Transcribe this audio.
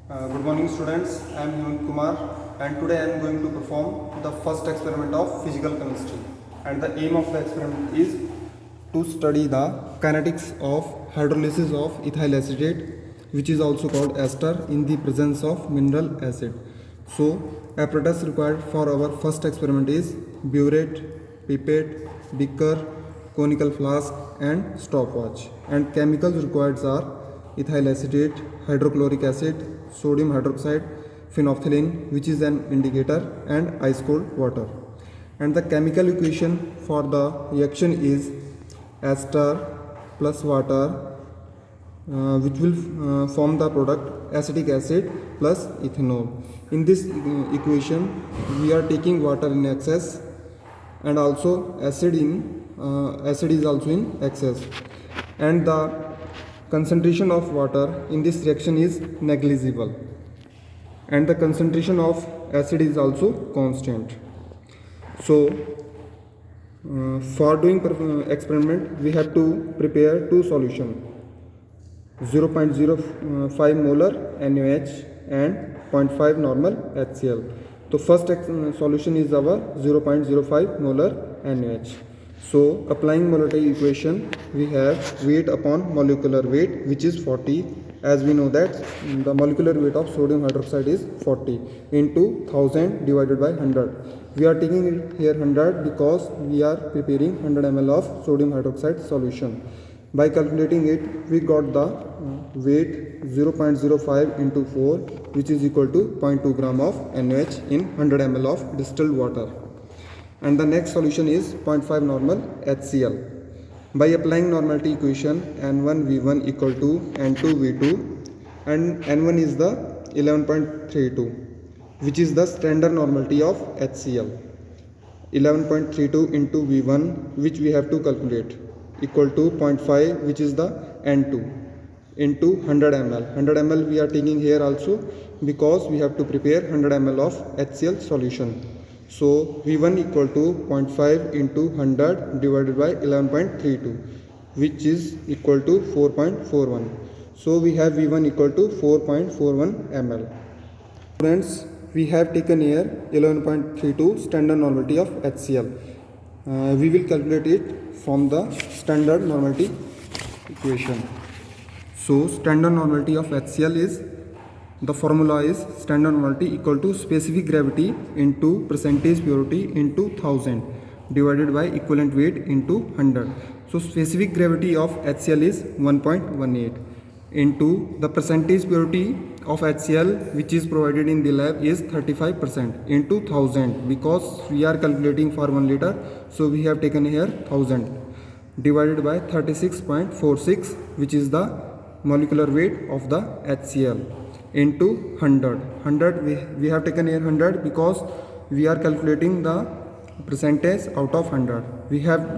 Good morning students, I am Hemant Kumar and today I am going to perform the first experiment of physical chemistry, and the aim of the experiment is to study the kinetics of hydrolysis of ethyl acetate, which is also called ester, in the presence of mineral acid. So apparatus required for our first experiment is burette, pipette, beaker, conical flask and stopwatch, and chemicals required are ethyl acetate, hydrochloric acid, sodium hydroxide, phenolphthalein, which is an indicator, and ice cold water. And the chemical equation for the reaction is ester plus water, which will form the product acetic acid plus ethanol. In this equation, we are taking water in excess, and also acid is also in excess, and the concentration of water in this reaction is negligible, and the concentration of acid is also constant. So for doing experiment, we have to prepare two solutions, 0.05 molar NaOH and 0.5 normal HCl. So first solution is our 0.05 molar NaOH. So applying molarity equation, we have weight upon molecular weight, which is 40. As we know that the molecular weight of sodium hydroxide is 40 into 1000 divided by 100. We are taking it here 100 because we are preparing 100 ml of sodium hydroxide solution. By calculating it, we got the weight 0.05 into 4, which is equal to 0.2 gram of NaOH in 100 ml of distilled water. And the next solution is 0.5 normal HCl. By applying normality equation, N1V1 equal to N2V2, and N1 is the 11.32, which is the standard normality of HCl. 11.32 into V1, which we have to calculate, equal to 0.5, which is the N2, into 100 ml. 100 ml we are taking here also because we have to prepare 100 ml of HCl solution. So V1 equal to 0.5 into 100 divided by 11.32, which is equal to 4.41. So we have V1 equal to 4.41 ml. Friends, we have taken here 11.32 standard normality of HCl. We will calculate it from the standard normality equation. So standard normality of HCl is, the formula is standard normality equal to specific gravity into percentage purity into 1000 divided by equivalent weight into 100. So specific gravity of HCl is 1.18 into the percentage purity of HCl, which is provided in the lab, is 35% into 1000, because we are calculating for 1 liter, so we have taken here 1000 divided by 36.46, which is the molecular weight of the HCl, into 100. We have taken here 100 because we are calculating the percentage out of 100. We have